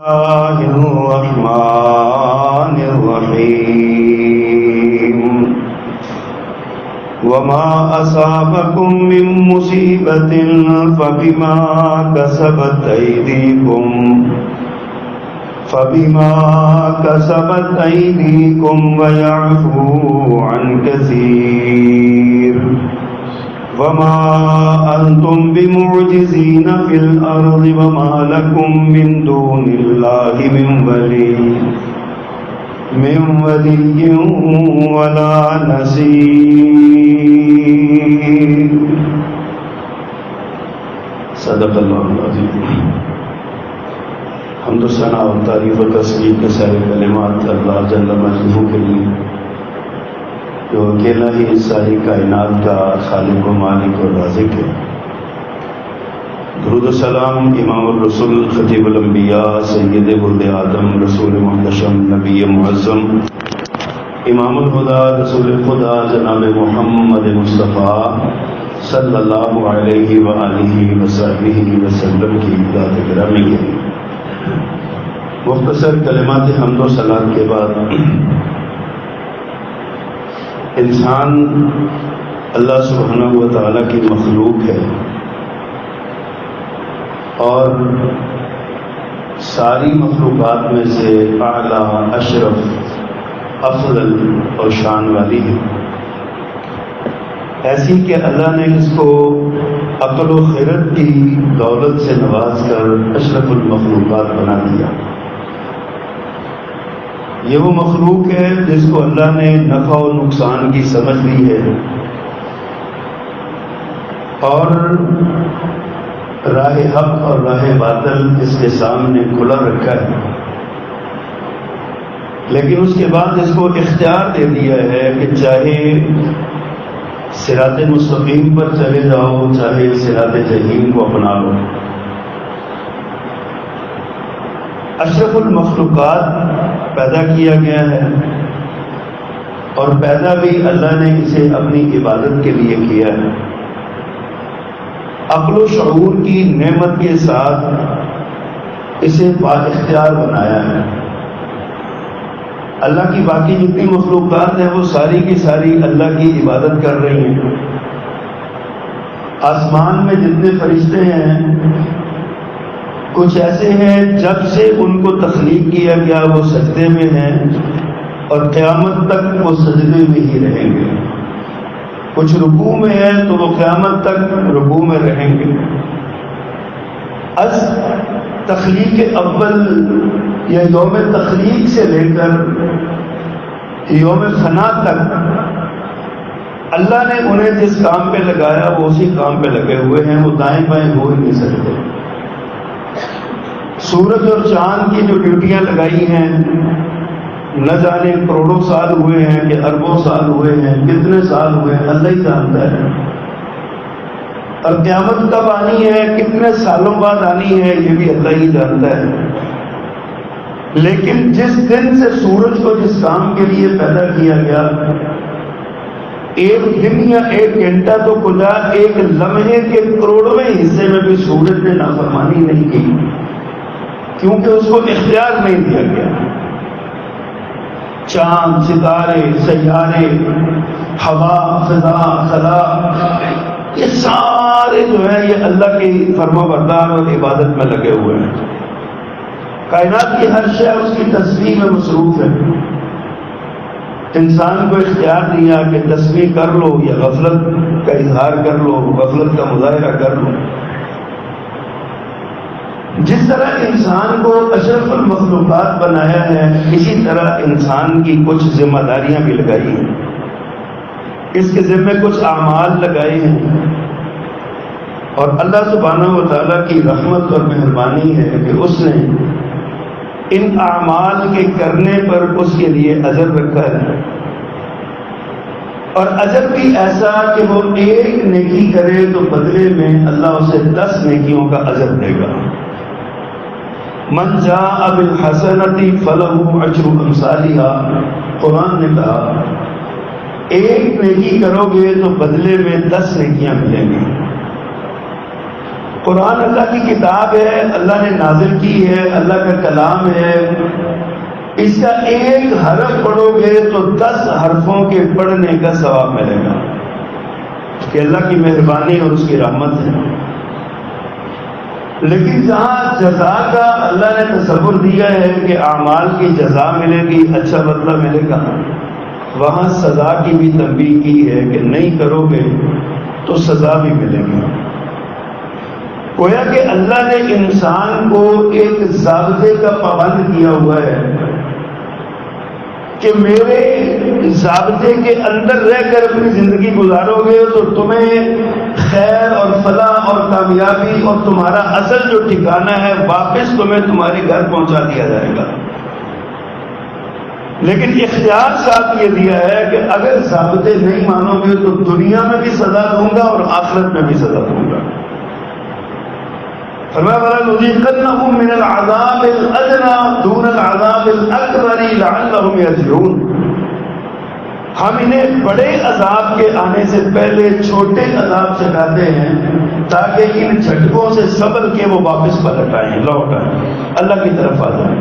الله الرحمن الرحيم وما أصابكم من مصيبة فبما كسبت أيديكم ويعفو عن كثير وما أنتم بمعجزين في الأرض وما لكم من دون الله من ولي ولا نصير. صدق اللہ العظیم. حمد و ثنا و تعریف و تسبیح کے سارے کلمات اللہ جل مجدہ کے لیے جو اکیلا ہی ساری کائنات کا خالق و مالک و رازق ہے. درود و سلام امام الرسول خطیب الانبیاء سید ولد آدم رسول محتشم نبی معظم امام الہدیٰ رسول خدا جناب محمد مصطفیٰ صلی اللہ علیہ وآلہ وصحبہ وسلم کی ذات گرامی ہے. مختصر کلمات حمد و صلات کے بعد، انسان اللہ سبحانہ و تعالیٰ کی مخلوق ہے اور ساری مخلوقات میں سے اعلیٰ، اشرف، افضل اور شان والی ہے. ایسی کہ اللہ نے اس کو عقل و خیرت کی دولت سے نواز کر اشرف المخلوقات بنا دیا. یہ وہ مخلوق ہے جس کو اللہ نے نفع و نقصان کی سمجھ لی ہے اور راہ حق اور راہ باطل اس کے سامنے کھلا رکھا ہے، لیکن اس کے بعد اس کو اختیار دے دیا ہے کہ چاہے صراط مستقیم پر چلے جاؤ، چاہے صراط جحیم کو اپنا لو. اشرف المخلوقات پیدا کیا گیا ہے اور پیدا بھی اللہ نے اسے اپنی عبادت کے لیے کیا ہے. عقل و شعور کی نعمت کے ساتھ اسے با اختیار بنایا ہے. اللہ کی باقی جتنی مخلوقات ہیں وہ ساری کی ساری اللہ کی عبادت کر رہی ہیں. آسمان میں جتنے فرشتے ہیں کچھ ایسے ہیں جب سے ان کو تخلیق کیا گیا وہ سجدے میں ہیں اور قیامت تک وہ سجدے میں ہی رہیں گے. کچھ رکوع میں ہیں تو وہ قیامت تک رکوع میں رہیں گے. از تخلیق اول یا یوم تخلیق سے لے کر یوم فنا تک اللہ نے انہیں جس کام پہ لگایا وہ اسی کام پہ لگے ہوئے ہیں. وہ دائیں بائیں ہو ہی نہیں سکتے. سورج اور چاند کی جو ڈیوٹیاں لگائی ہیں نہ جانے کروڑوں سال ہوئے ہیں کہ اربوں سال ہوئے ہیں، کتنے سال ہوئے ہیں اللہ ہی جانتا ہے. اور قیامت کب آنی ہے، کتنے سالوں بعد آنی ہے، یہ بھی اللہ ہی جانتا ہے. لیکن جس دن سے سورج کو جس کام کے لیے پیدا کیا گیا، ایک دن یا ایک گھنٹہ تو کھلا، ایک لمحے کے کروڑویں حصے میں بھی سورج نے نافرمانی نہیں کی کیونکہ اس کو اختیار نہیں دیا گیا. چاند، ستارے، سیارے، ہوا، فضا، خلا، یہ سارے جو ہیں یہ اللہ کی فرما بردار اور عبادت میں لگے ہوئے ہیں. کائنات کی ہر شے اس کی تسبیح میں مصروف ہے. انسان کو اختیار دیا کہ تسبیح کر لو یا غفلت کا اظہار کر لو، غفلت کا مظاہرہ کر لو. جس طرح انسان کو اشرف المخلوقات بنایا ہے اسی طرح انسان کی کچھ ذمہ داریاں بھی لگائی ہیں. اس کے ذمہ کچھ اعمال لگائے ہیں اور اللہ سبحانہ و تعالیٰ کی رحمت اور مہربانی ہے کہ اس نے ان اعمال کے کرنے پر اس کے لیے اجر رکھا ہے. اور اجر بھی ایسا کہ وہ ایک نیکی کرے تو بدلے میں اللہ اسے 10 نیکیوں کا اجر دے گا. من جاء بالحسنۃ فلہ عشر امثالها. قرآن نے کہا ایک نیکی کرو گے تو بدلے میں 10 نیکیاں ملیں گی. قرآن اللہ کی کتاب ہے، اللہ نے نازل کی ہے، اللہ کا کلام ہے. اس کا ایک حرف پڑھو گے تو 10 حرفوں کے پڑھنے کا ثواب ملے گا. کہ اللہ کی مہربانی اور اس کی رحمت ہے. لیکن جہاں جزا کا اللہ نے تصور دیا ہے کہ اعمال کی جزا ملے گی، اچھا بدلہ ملے گا، وہاں سزا کی بھی تنبیہ کی ہے کہ نہیں کرو گے تو سزا بھی ملے گی. گویا کہ اللہ نے انسان کو ایک ضابطے کا پابند کیا ہوا ہے کہ میرے ضابطے کے اندر رہ کر اپنی زندگی گزارو گے تو تمہیں خیر اور فلاح اور کامیابی اور تمہارا اصل جو ٹھکانہ ہے واپس تمہیں تمہارے گھر پہنچا دیا جائے گا. لیکن اختیار ساتھ یہ دیا ہے کہ اگر ضابطے نہیں مانو گے تو دنیا میں بھی سزا دوں گا اور آخرت میں بھی سزا دوں گا. فرمایا وَلَنُذِيقَنَّهُم مِّنَ الْعَذَابِ الْأَدْنَىٰ دُونَ الْعَذَابِ الْأَكْبَرِ لَعَلَّهُمْ يَرْجِعُونَ. ہم انہیں بڑے عذاب کے آنے سے پہلے چھوٹے عذاب چکھاتے ہیں تاکہ ان جھٹکوں سے سبر کے وہ واپس پلٹ آئیں، لوٹ آئیں، اللہ کی طرف آ جائیں.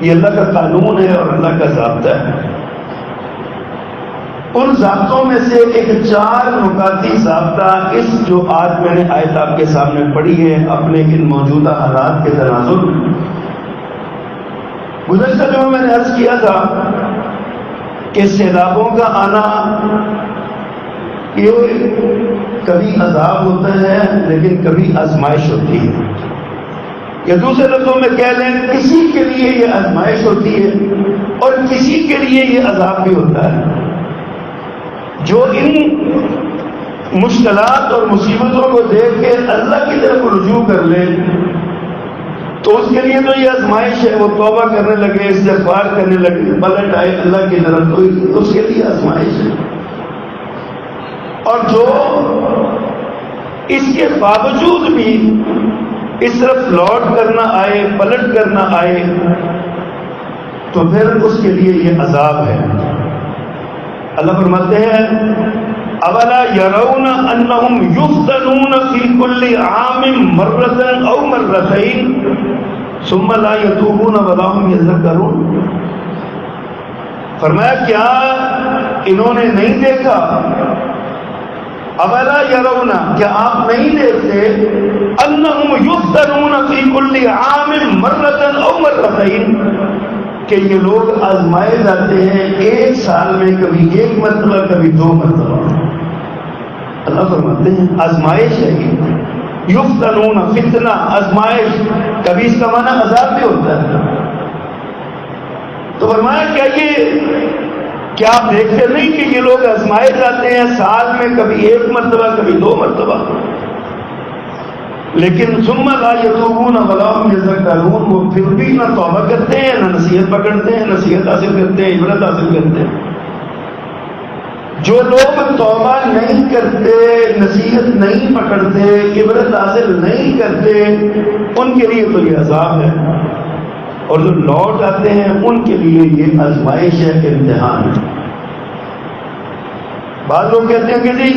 یہ اللہ کا قانون ہے اور اللہ کا ضابطہ ہے. ان ضابطوں میں سے ایک 4 نکاتی ضابطہ اس جو آج میں نے آیت آپ کے سامنے پڑھی ہے اپنے ان موجودہ حالات کے تناظر. گزشتہ جمعہ میں نے عرض کیا تھا کہ سیلابوں کا آنا یہ کبھی عذاب ہوتا ہے لیکن کبھی آزمائش ہوتی ہے. یا دوسرے لفظوں میں کہہ لیں کسی کے لیے یہ آزمائش ہوتی ہے اور کسی کے لیے یہ عذاب بھی ہوتا ہے. جو ان مشکلات اور مصیبتوں کو دیکھ کے اللہ کی طرف رجوع کر لے تو اس کے لیے تو یہ آزمائش ہے، وہ توبہ کرنے لگے، استغفار کرنے لگے، پلٹ آئے اللہ کی طرف، تو اس کے لیے آزمائش ہے. اور جو اس کے باوجود بھی اس طرف لوٹ کرنا آئے، پلٹ کرنا آئے تو پھر اس کے لیے یہ عذاب ہے. اللہ فرماتے ہیں اولا یرون انہم یفتنون فی کل عام مرۃ او مرتین ثم لا یتوبون ولا هم یذکرون. فرمایا کیا انہوں نے نہیں دیکھا، اولا یرون کیا آپ نہیں دیکھتے انہم یفتنون فی کل عام مرۃ او مرتین کہ یہ لوگ آزمائے جاتے ہیں ایک سال میں کبھی 1 مرتبہ کبھی 2 مرتبہ. اللہ فرماتے ہیں آزمائش ہے یہ، یفتنون فتنہ آزمائش، کبھی اس کا معنی عذاب بھی ہوتا ہے. تو فرمایا کیا آپ دیکھتے نہیں کہ یہ لوگ آزمائے جاتے ہیں سال میں کبھی 1 مرتبہ کبھی 2 مرتبہ، لیکن ثم لا یتوبون ولا هم یذکرون، وہ پھر بھی نہ توبہ کرتے ہیں، نہ نصیحت پکڑتے ہیں، نصیحت حاصل کرتے ہیں، عبرت حاصل کرتے ہیں. جو لوگ توبہ نہیں کرتے، نصیحت نہیں پکڑتے، عبرت حاصل نہیں کرتے، ان کے لیے تو یہ عذاب ہے، اور جو لوٹ آتے ہیں ان کے لیے یہ آزمائش ہے، امتحان ہے. بعض لوگ کہتے ہیں کہ جی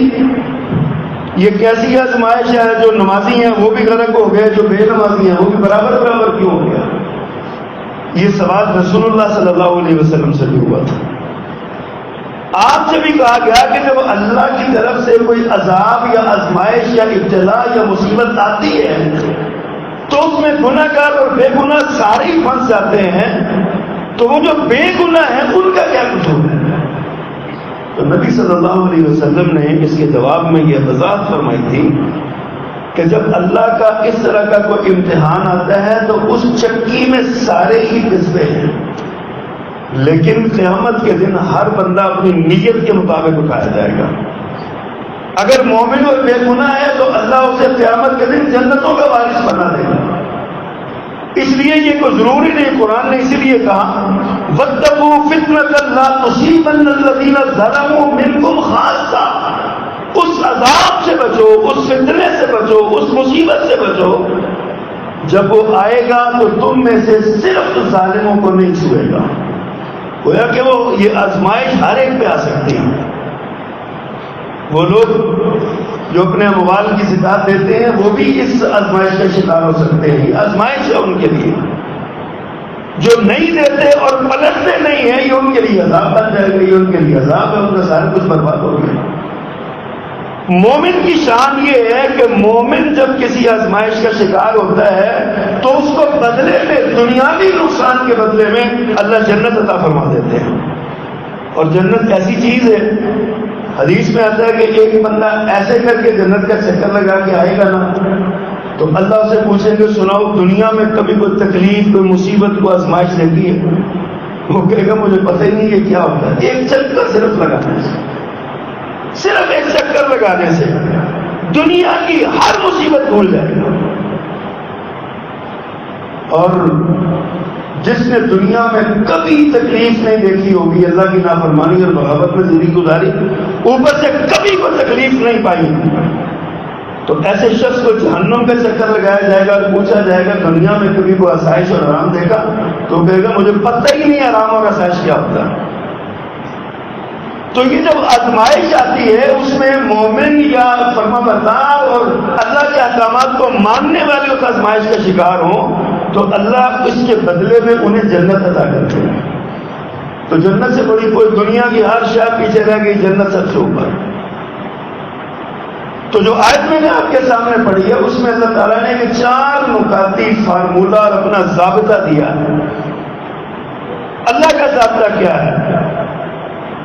یہ کیسی آزمائش ہے، جو نمازی ہیں وہ بھی غرق ہو گئے، جو بے نمازی ہیں وہ بھی برابر کیوں ہو گیا؟ یہ سوال رسول اللہ صلی اللہ علیہ وسلم سے بھی ہوا تھا. آپ سے بھی کہا گیا کہ جب اللہ کی طرف سے کوئی عذاب یا آزمائش یا ابتلا یا مصیبت آتی ہے تو اس میں گناہ گار اور بے گناہ سارے ہی پھنس جاتے ہیں، تو وہ جو بے گناہ ہیں ان کا کیا قصور ہے؟ تو نبی صلی اللہ علیہ وسلم نے اس کے جواب میں یہ وضاحت فرمائی تھی کہ جب اللہ کا اس طرح کا کوئی امتحان آتا ہے تو اس چکی میں سارے ہی پستے ہیں، لیکن قیامت کے دن ہر بندہ اپنی نیت کے مطابق اٹھایا جائے گا. اگر مومن اور بے گناہ ہے تو اللہ اسے قیامت کے دن جنتوں کا وارث بنا دے گا. اس لیے یہ کوئی ضروری نہیں، قرآن نے اسی لیے کہا وَاتَّقُوا فِتْنَةً لَا تُصِيبَنَّ الَّذِينَ ظَلَمُوا مِنْكُمْ خَاصَّةً. اس عذاب سے بچو، اس فتنے سے بچو، اس مصیبت سے بچو، جب وہ آئے گا تو تم میں سے صرف ظالموں کو نہیں چھوئے گا. گویا کہ وہ یہ آزمائش ہر ایک پہ آ سکتی ہے. وہ لوگ جو اپنے اموال کی زکات دیتے ہیں وہ بھی اس آزمائش کا شکار ہو سکتے ہیں. آزمائش ہے ان کے لیے. جو نہیں دیتے اور پلٹتے نہیں ہیں یہ ان کے لیے عذاب بن جائے گا. یہ ان کے لیے عذاب ہے. ان کا سارا کچھ برباد ہو گیا. مومن کی شان یہ ہے کہ مومن جب کسی آزمائش کا شکار ہوتا ہے تو اس کو بدلے میں دنیاوی نقصان کے بدلے میں اللہ جنت عطا فرما دیتے ہیں. اور جنت ایسی چیز ہے, حدیث میں آتا ہے کہ ایک بندہ ایسے کر کے جنت کا چکر لگا کے آئے گا نا تو اللہ سے پوچھیں گے سناؤ دنیا میں کبھی کوئی تکلیف کوئی مصیبت کو آزمائش دیکھی ہے؟ وہ کہے گا مجھے پتہ ہی نہیں یہ کیا ہوتا ہے. ایک چکر صرف لگانے سے, صرف ایک چکر لگانے سے دنیا کی ہر مصیبت بھول جائے گا. اور جس نے دنیا میں کبھی تکلیف نہیں دیکھی ہوگی, اللہ کی نافرمانی اور بغاوت میں زندگی گزاری, اوپر سے کبھی کوئی تکلیف نہیں پائی, تو ایسے شخص کو جہنم کا چکر لگایا جائے گا اور پوچھا جائے گا دنیا میں کبھی کوئی آسائش اور آرام دیکھا؟ تو کہے گا مجھے پتہ ہی نہیں آرام اور آسائش کیا ہوتا. تو یہ جب آزمائش آتی ہے اس میں مومن یا فرما بردار اور اللہ کے احکامات کو ماننے والے اس آزمائش کا شکار ہوں تو اللہ اس کے بدلے میں انہیں جنت عطا کرتے ہیں. تو جنت سے بڑی کوئی دنیا کی ہر شے پیچھے رہ گئی, جنت سب سے اوپر. تو جو آیت میں نے آپ کے سامنے پڑھی ہے اس میں اللہ تعالیٰ نے ایک 4 نکاتی فارمولہ اور اپنا ضابطہ دیا ہے. اللہ کا ضابطہ کیا ہے؟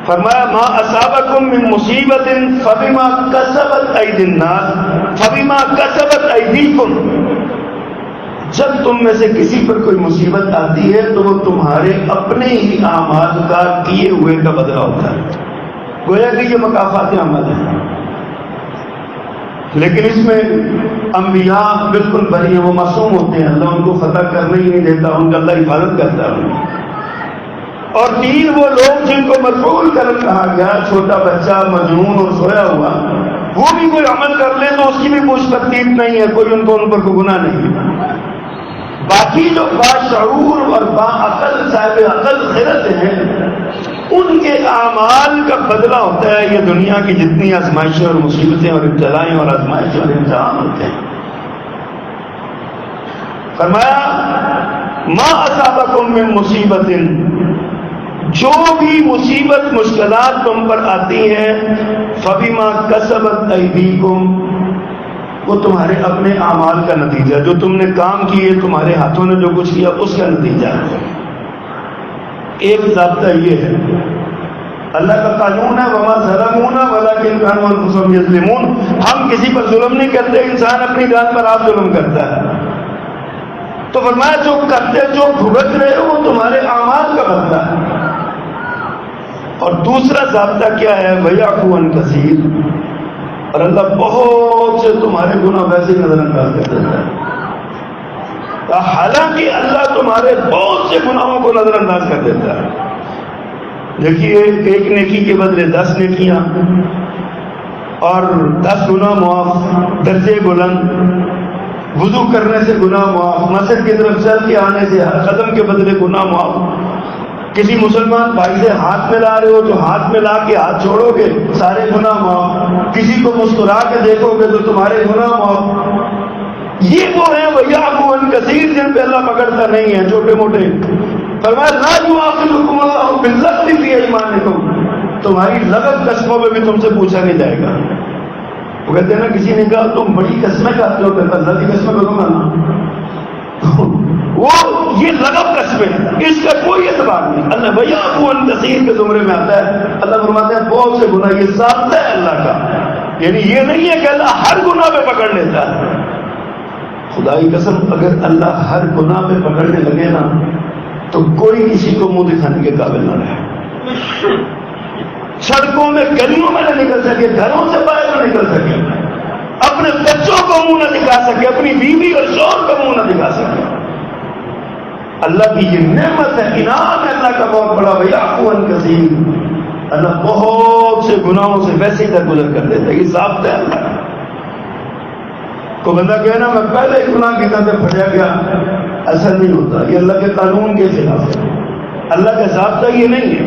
فرمایا ما اصابکم من مصیبت فبما کسبت ایدی الناس فبما کسبت ایدیکم. جب تم میں سے کسی پر کوئی مصیبت آتی ہے تو وہ تمہارے اپنے ہی اعمال کا کیے ہوئے کا بدلہ ہوتا ہے. گویا کہ یہ مکافات عمل ہے. لیکن اس میں انبیاء بالکل بری ہیں, وہ معصوم ہوتے ہیں, اللہ ان کو خطا کرنے ہی نہیں دیتا, ان کا اللہ حفاظت کرتا ہے. اور 3 وہ لوگ جن کو مفعول کرم کہا گیا, چھوٹا بچہ, مجنون اور سویا ہوا, وہ بھی کوئی عمل کر لے تو اس کی بھی کچھ تکلیف نہیں ہے, کوئی ان پر کوئی گناہ نہیں. باقی جو باشعور اور باعقل صاحب عقل خرد ہیں ان کے اعمال کا بدلہ ہوتا ہے یہ دنیا کی جتنی آزمائشیں اور مصیبتیں اور ابتلائیں اور آزمائشیں اور امتحان ہوتے ہیں. فرمایا ما اصابکم من مصیبت, جو بھی مصیبت مشکلات تم پر آتی ہیں فبما کسبت ایدیکم, وہ تمہارے اپنے اعمال کا نتیجہ, جو تم نے کام کیے تمہارے ہاتھوں نے جو کچھ کیا اس کا نتیجہ ہے. ایک ضابطہ یہ ہے, اللہ کا قانون ہے وما ظلمونا ولکن كانوا انفسهم یظلمون, ہم کسی پر ظلم نہیں کرتے, انسان اپنی ذات پر آپ ظلم کرتا ہے. تو فرمایا جو کرتے جو بھگت رہے ہو وہ تمہارے اعمال کا بدلہ ہے. اور دوسرا ضابطہ کیا ہے؟ وَيَعْفُو عَنْ كَثِيرٍ, اور اللہ بہت سے تمہارے گناہ ویسے نظر انداز کر دیتا ہے. حالانکہ اللہ تمہارے بہت سے گناہوں کو نظر انداز کر دیتا ہے. دیکھیے ایک نیکی کے بدلے 10 نیکیاں اور 10 گناہ معاف, درجے بلند, وضو کرنے سے گناہ معاف, مسجد کی طرف چل کے آنے سے ہر قدم کے بدلے گناہ معاف. کسی مسلمان بھائی سے ہاتھ ملا رہے ہو تو ہاتھ ملا کے ہاتھ چھوڑو گے سارے گناہ معاف. کسی کو مسکرا کے دیکھو گے تو تمہارے گناہ معاف. یہ وہ ہیں وَيَعْفُو عَنْ كَثِيرٍ جن پہ اللہ پکڑتا نہیں ہے, چھوٹے موٹے. فرمایا لَا يُؤَاخِذُكُمُ اللَّهُ بِاللَّغْوِ فِي أَيْمَانِكُمْ, تمہاری لغو قسموں پہ بھی تم سے پوچھا نہیں جائے گا. وہ کہتے ہیں نا کسی نے کہا تم بڑی قسمیں کھاتے ہو, کہتا اللہ کی قسمیں کروں گا نا. وہ یہ لغو قسمیں, اس کا کوئی اعتبار نہیں. اللہ وَيَعْفُو عَنْ كَثِيرٍ کے زمرے میں آتا ہے. اللہ فرماتے ہیں بہت سے گناہ, یہ ضابطہ ہے اللہ کا. یعنی یہ نہیں ہے کہ اللہ ہر گناہ پہ پکڑ لیتا ہے. خدا کی قسم اگر اللہ ہر گناہ پہ پکڑنے لگے نا تو کوئی کسی کو منہ دکھانے کے قابل نہ رہے. سڑکوں میں گلیوں میں نہ نکل سکے, گھروں سے باہر نہ نکل سکے, اپنے بچوں کو منہ نہ دکھا سکے, اپنی بیوی اور شوہر کو منہ نہ دکھا سکے. اللہ کی یہ نعمت ہے, انعام ہے اللہ کا بہت بڑا. وَيَعْفُو عَنْ كَثِيرٍ, اللہ بہت سے گناہوں سے ویسے ہی درگزر کر دیتا ہے. یہ ضابطہ ہے اللہ کا. کو بندہ کہنا میں پہلے گناہ کی طرف پھٹیا گیا, ایسا نہیں ہوتا. یہ اللہ کے قانون کے خلاف ہے, اللہ کا ضابطہ یہ نہیں ہے.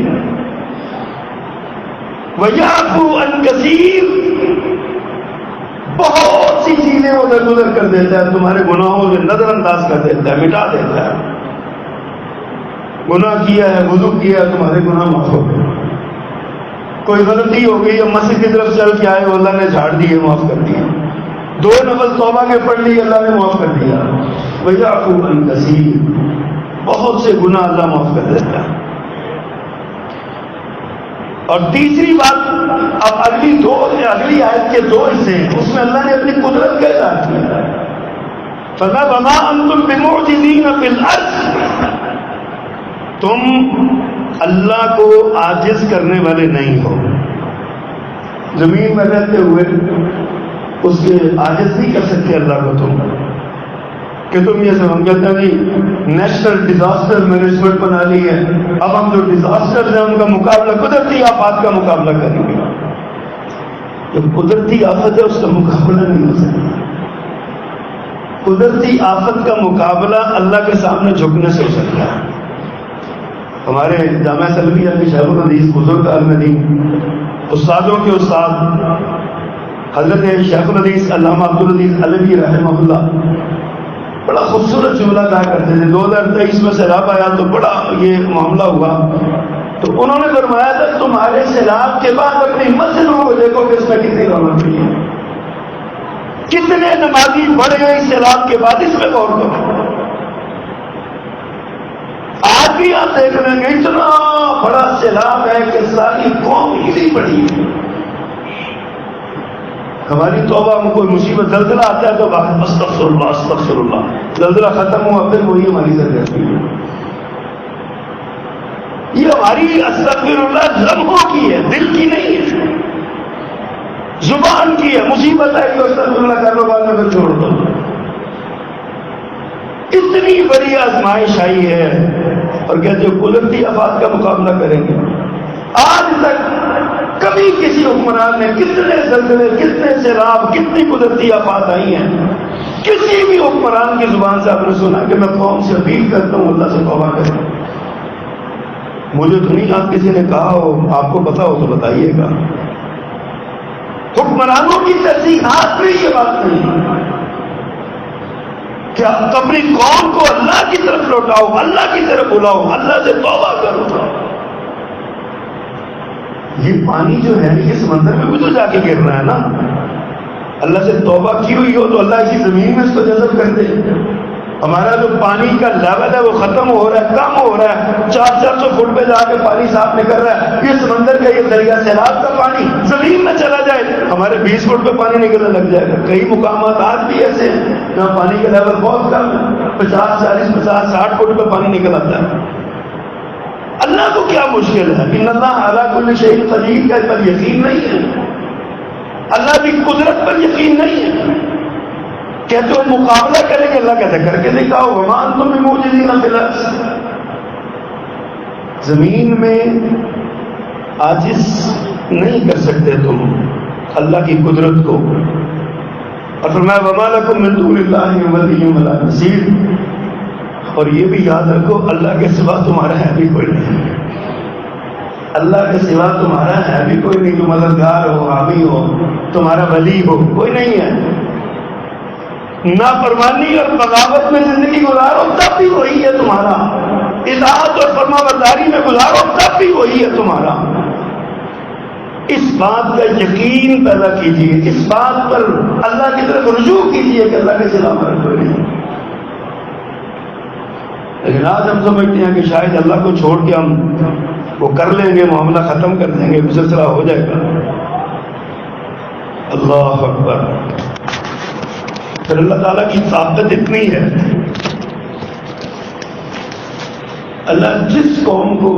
وَيَعْفُو عَنْ كَثِيرٍ, بہت سی چیزیں ادھر ادھر کر دیتا ہے، تمہارے گناہوں سے نظر انداز کر دیتا ہے، مٹا دیتا ہے. گناہ کیا ہے، وضو کیا ہے، تمہارے گناہ معاف ہو گئے. کوئی غلطی ہو گئی اور مسجد کی طرف چل کے آئے، اللہ نے جھاڑ دیے، معاف کر دیا. 2 نفل توبہ کے پڑھ لی، اللہ نے معاف کر دیا. وَيَعْفُو عَنْ كَثِيرٍ، بہت سے گناہ اللہ معاف کر دیتا ہے. اور تیسری بات، اب اگلی آیت کے 2 حصے ہیں، اس میں اللہ نے اپنی قدرت کا اظہار کیا. فَمَا أَنْتُمْ بِمُعْجِزِينَ فِي الْأَرْضِ، تم اللہ کو عاجز کرنے والے نہیں ہو. زمین میں رہتے ہوئے اس کے عاجز نہیں کر سکتے اللہ کو تم، کہ تم یہ سب ہم کہتے ہیں جی نیشنل ڈیزاسٹر مینجمنٹ بنا لی ہے، اب ہم جو ڈیزاسٹر ہیں ان کا مقابلہ قدرتی آفات کا مقابلہ کریں گے. جو قدرتی آفت ہے اس کا مقابلہ نہیں ہو سکتا. قدرتی آفت کا مقابلہ اللہ کے سامنے جھکنے سے ہو سکتا ہے. ہمارے جامعہ سلفیہ کے شیخ الحدیث بزرگ عالم دین، استادوں کے استاد حضرت شیخ الحدیث علامہ عبدالعزیز علوی رحمہ اللہ بڑا خوبصورت جملہ کہا کرتے تھے. 2023 میں سیلاب آیا تو بڑا یہ معاملہ ہوا، تو انہوں نے فرمایا تھا تمہارے سیلاب کے بعد اپنی مسجدوں کو دیکھو کہ اس میں کتنی رونق ہوئی ہے، کتنے نمازی بڑھ گئے سیلاب کے بعد، اس میں غور کرو. آج بھی آپ دیکھ لیں گے اتنا بڑا سیلاب ہے کہ ساری قوم ہلی پڑی ہے. ہماری توبہ میں کوئی مصیبت زلزلہ آتا ہے تو استغفر اللہ استغفر اللہ، زلزلہ ختم ہوا پھر وہی ہماری سرگرمی ہے. یہ ہماری استغفر اللہ لمحوں کی ہے، دل کی نہیں ہے، زبان کی ہے. مصیبت ہے کہ استغفر اللہ کر لو، بعد میں پھر چھوڑ دو. اتنی بڑی آزمائش آئی ہے اور کہتے ہیں قدرتی آفات کا مقابلہ کریں گے. آج تک کبھی کسی حکمران نے کتنے زلزلے، کتنے سیلاب، کتنی قدرتی آفات آئی ہیں، کسی بھی حکمران کی زبان سے آپ نے سنا کہ میں قوم سے اپیل کرتا ہوں اللہ سے توبہ کریں؟ مجھے تو نہیں. آپ کسی نے کہا ہو، آپ کو پتا ہو تو بتائیے گا. حکمرانوں کی ترجیحات میں یہ بات نہیں کہ اپنی قوم کو اللہ کی طرف لوٹاؤ، اللہ کی طرف بلاؤ، اللہ سے توبہ کرو. یہ پانی جو ہے یہ سمندر میں بھی تو جا کے گر رہا ہے نا. اللہ سے توبہ کی ہوئی ہو تو اللہ کی زمین میں اس کو جذب کر دے. ہمارا جو پانی کا لیول ہے وہ ختم ہو رہا ہے، کم ہو رہا ہے. 400 فٹ پہ جا کے پانی صاف نکل رہا ہے. یہ سمندر کا یہ دریا سیلاب کا پانی زمین میں چلا جائے، ہمارے 20 فٹ پہ پانی نکلنے لگ جائے گا. کئی مقامات آج بھی ایسے ہیں جہاں پانی کا لیول بہت کم ہے، 50 40 50 60 فٹ پہ پانی نکل آتا ہے. اللہ کو کیا مشکل ہے؟ ان اللہ علی کل شیء قدیر کا پر یقین نہیں ہے، اللہ کی قدرت پر یقین نہیں ہے. کہتے ہو مقابلہ کریں گے، اللہ کہتے کر کے دکھاؤ. وما انتم بمعجزین فی الارض، زمین میں عاجز نہیں کر سکتے تم اللہ کی قدرت کو. اور فرمایا وما لکم من دون اللہ من ولی ولا نصیر. اور یہ بھی یاد رکھو اللہ کے سوا تمہارا ہے بھی کوئی نہیں، اللہ کے سوا تمہارا ہے بھی کوئی نہیں. جو مددگار ہو، حامی ہو، تمہارا ولی ہو، کوئی نہیں ہے. نافرمانی اور بغاوت میں زندگی گزارو تب بھی وہی ہے تمہارا، اطاعت اور فرما برداری میں گزارو تب بھی وہی ہے تمہارا. اس بات کا یقین پیدا کیجیے، اس بات پر اللہ کی طرف رجوع کیجیے کہ اللہ کے سوا ہمارا کوئی نہیں. لیکن آج ہم سمجھتے ہیں کہ شاید اللہ کو چھوڑ کے ہم وہ کر لیں گے، معاملہ ختم کر دیں گے، سلسلہ ہو جائے گا. اللہ اکبر. پھر اللہ تعالیٰ کی طاقت اتنی ہے، اللہ جس قوم کو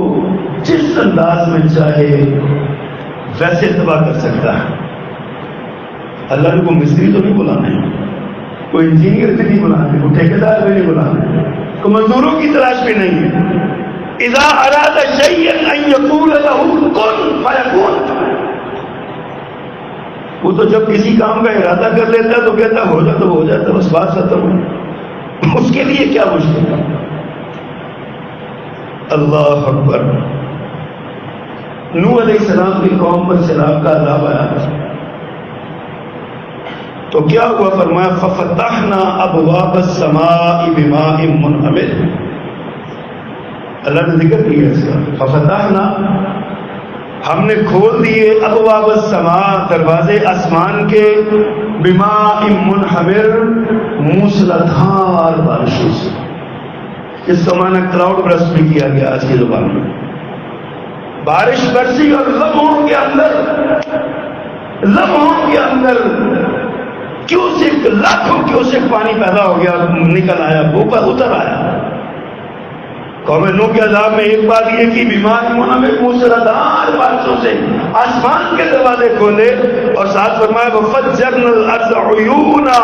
جس انداز میں چاہے ویسے تباہ کر سکتا ہے. اللہ نے کوئی مستری تو نہیں بلانا ہے، کوئی انجینئر بھی نہیں بلانا ہے، کوئی ٹھیکیدار بھی نہیں بلانا ہے، کوئی مزدوروں کی تلاش بھی نہیں ہے. اذا اراد شيئا ان يقول له كن فيكون. وہ تو جب کسی کام کا ارادہ کر لیتا ہے تو کہتا ہے ہو جاتا ہو جاتا، بس بات ختم ہو. اس کے لیے کیا مشکل ہے؟ اللہ اکبر. نوح علیہ السلام کی قوم پر سیلاب کا عذاب آیا، تو کیا ہوا؟ فرمایا ففتحنا ابواب السماء بماء منہمر. اللہ نے ذکر کیا اس کا، ففتحنا، ہم نے کھول دیے ابواب السماء، دروازے آسمان کے، بماء منہمر، موسلادھار بارشوں سے. اس کا معنی کلاؤڈ برسٹ بھی کیا گیا آج کی زبان میں. بارش برسی اور لمحوں کے اندر کیوسک، لاکھوں کیوسک پانی پیدا ہو گیا، نکل آیا، اوپر اتر آیا. قوم نوح کے عذاب میں ایک بات یہ کہ بیمار منہمر موسلادھار بارشوں سے آسمان کے دروازے کھولے، اور ساتھ فرمایا وَفَجَّرْنَا الْأَرْضَ عُيُونًا،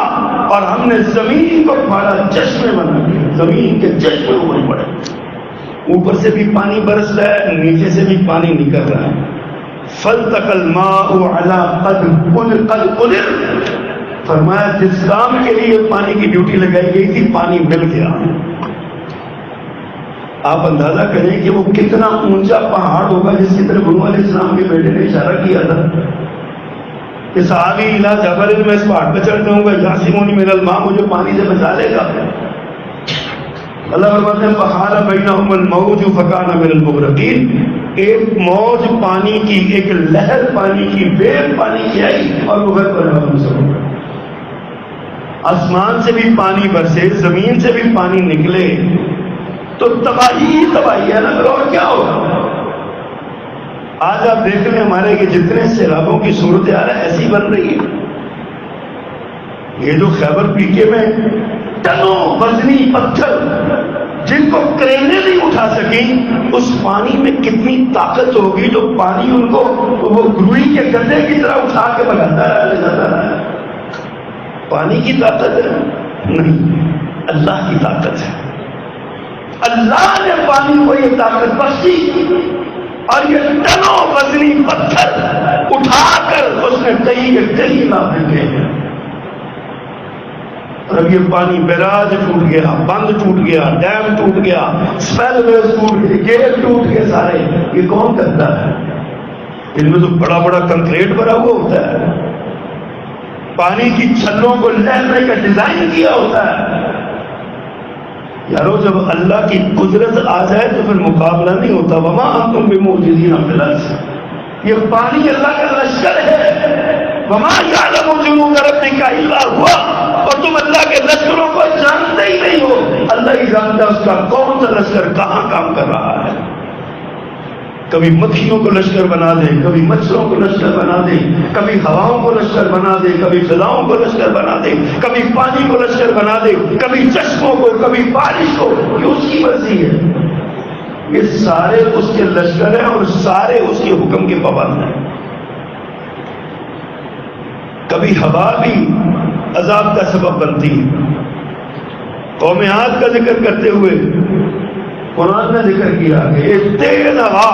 اور ہم نے زمین کو پھاڑا، چشمے بنا دیے، زمین کے چشمے اوپر پڑے. اوپر سے بھی پانی برس رہا ہے، نیچے سے بھی پانی نکل رہا ہے. فَالْتَقَى الْمَاءُ عَلَىٰ قَدْ قُدِرَ، فرمایا جس کام کے لیے پانی کی ڈیوٹی لگائی گئی تھی پانی مل گیا. آپ اندازہ کریں کہ وہ کتنا اونچا پہاڑ ہوگا جس کی طرف نوح علیہ السلام کے بیٹے نے اشارہ کیا تھا کہ صحابی الا جبل، میں اس پہاڑ پہ چڑھ جاؤں گا، یاسمونی من الماء، مجھے پانی سے بچا لے گا. اللہ فرماتے ہیں فحال بینہم الموج فکان من المغرقین، ایک موج پانی کی، ایک لہر پانی کی، ویو پانی کی آئی اور وہ غرق ہونے والوں سے ہو گیا. آسمان سے بھی پانی برسے، زمین سے بھی پانی نکلے تو تباہی ہی تباہی ہے نا، اور کیا ہوگا؟ آج آپ دیکھ لیں ہمارے کہ جتنے سیلابوں کی صورتحال ہے ایسی بن رہی ہے. یہ جو خیبر پی کے میں ٹنوں وزنی پتھر جن کو کرینے نہیں اٹھا سکیں، اس پانی میں کتنی طاقت ہوگی جو پانی ان کو وہ گروئی کے گدے کی طرح اٹھا کے بگاتا رہا، لے جاتا رہا. پانی کی طاقت ہے؟ نہیں، اللہ کی طاقت ہے. اللہ نے پانی کو یہ طاقت بخشی اور یہ ٹنوں وزنی پتھر اٹھا کر اس نے کئی کے کئی نہ پھینکے ہیں. اور اب یہ پانی بیراج ٹوٹ گیا، بند ٹوٹ گیا، ڈیم ٹوٹ گیا، اسپیل ویز ٹوٹ گئے، گیٹ ٹوٹ گئے سارے. یہ کون کرتا ہے؟ ان میں تو بڑا بڑا کنکریٹ بھرا ہوا ہوتا ہے، پانی کی چھلوں کو لہرنے کا ڈیزائن کیا ہوتا ہے. یارو جب اللہ کی قدرت آ جائے تو پھر مقابلہ نہیں ہوتا. وما انتم بمعجزین فی الارض، یہ پانی اللہ کا لشکر ہے. وما یعلم جنود ربک الا هو، اور تم اللہ کے لشکروں کو جانتے ہی نہیں ہو. اللہ ہی جانتا ہے اس کا کون سا لشکر کہاں کام کر رہا ہے. کبھی مکھیوں کو لشکر بنا دے، کبھی مچھروں کو لشکر بنا دے، کبھی ہواؤں کو لشکر بنا دے، کبھی فضاؤں کو لشکر بنا دے، کبھی پانی کو لشکر بنا دے، کبھی چشموں کو، کبھی بارش کو. یہ اس کی مرضی ہے. یہ سارے اس کے لشکر ہیں اور سارے اس کے حکم کے پابند ہیں. کبھی ہوا بھی عذاب کا سبب بنتی ہے. قوم عاد کا ذکر کرتے ہوئے قرآن نے ذکر کیا کہ ایک تیز ہوا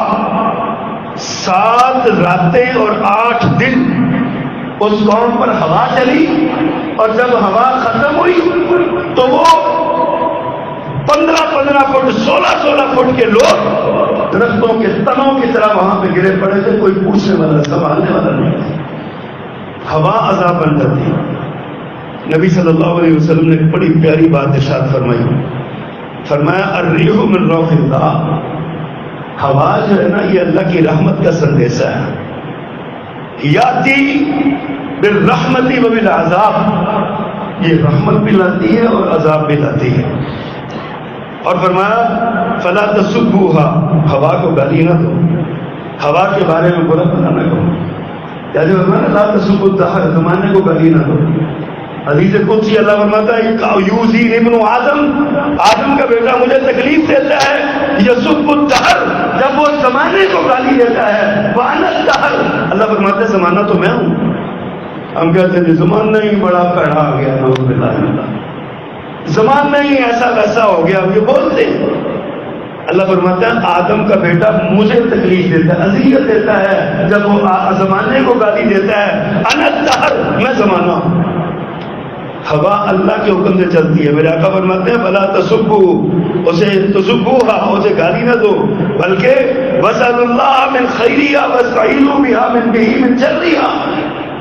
7 راتیں اور 8 دن اس قوم پر ہوا چلی، اور جب ہوا ختم ہوئی تو وہ 15-15 فٹ 16-16 فٹ کے لوگ درختوں کے تنوں کی طرح وہاں پہ گرے پڑے تھے. کوئی پوچھنے والا، سنبھالنے والا نہیں تھا. ہوا عذاب بن جاتی. نبی صلی اللہ علیہ وسلم نے ایک بڑی پیاری بات ارشاد فرمائی. فرمایا الریح من روح اللہ، ہوا جو ہے نا یہ اللہ کی رحمت کا سندیسہ ہے. یاتی بالرحمت و بالعذاب، یہ رحمت بھی لاتی ہے اور عذاب بھی لاتی ہے. اور فرمایا فلا تسبوها، ہوا کو گالی نہ دو، ہوا کے بارے میں برا بھلا نہ کرو. یا جو فرمایا لا تسبوا الدهر، زمانے کو گالی نہ دو. حدیث قدسی اللہ فرماتا ہے یوزی ابن آدم کا بیٹا مجھے تکلیف دیتا ہے، یسب الدہر، جب وہ زمانے کو گالی دیتا ہے. وانا الدہر، اللہ فرماتا ہے زمانہ تو میں ہوں. ہم کہتے ہیں زمانہ ہی بڑا کڑا آ گیا، نعوذ باللہ من اللہ، زمانہ ہی ایسا ویسا ہو گیا. یہ بولتے اللہ فرماتا ہے آدم کا بیٹا مجھے تکلیف دیتا ہے، اذیت دیتا ہے جب وہ زمانے کو گالی دیتا ہے. انا الدہر، میں زمانہ ہوں. ہوا اللہ کے حکم سے چلتی ہے. میرے آقا فرماتے ہیں بلا تسبوا، اسے تسبوها، اسے گالی نہ دو، بلکہ وسل اللہ من خیرها واستعینوا بها من به من شرها.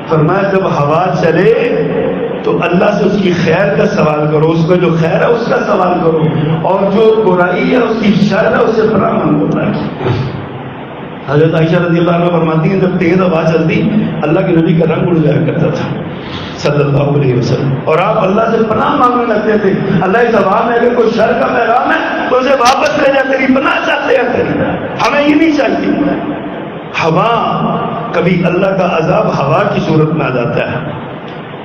فرمایا جب ہوا چلے تو اللہ سے اس کی خیر کا سوال کرو، اس میں جو خیر ہے اس کا سوال کرو، اور جو برائی ہے اس کی شر ہے اس سے پناہ مانگو۔ حضرت عائشہ رضی اللہ عنہ فرماتی ہیں جب تیز آواز چلتی اللہ کے نبی کا رنگ اڑ جایا کرتا تھا صلی اللہ علیہ وسلم، اور آپ اللہ سے پناہ مانگنے لگتے تھے، اللہ اس عوام میں اگر کوئی شر کا پیغام ہے تو اسے واپس لے جا، تیری پناہ چاہتے ہیں تیری، ہمیں یہ نہیں چاہیے۔ ہوا، کبھی اللہ کا عذاب ہوا کی صورت میں آ جاتا ہے،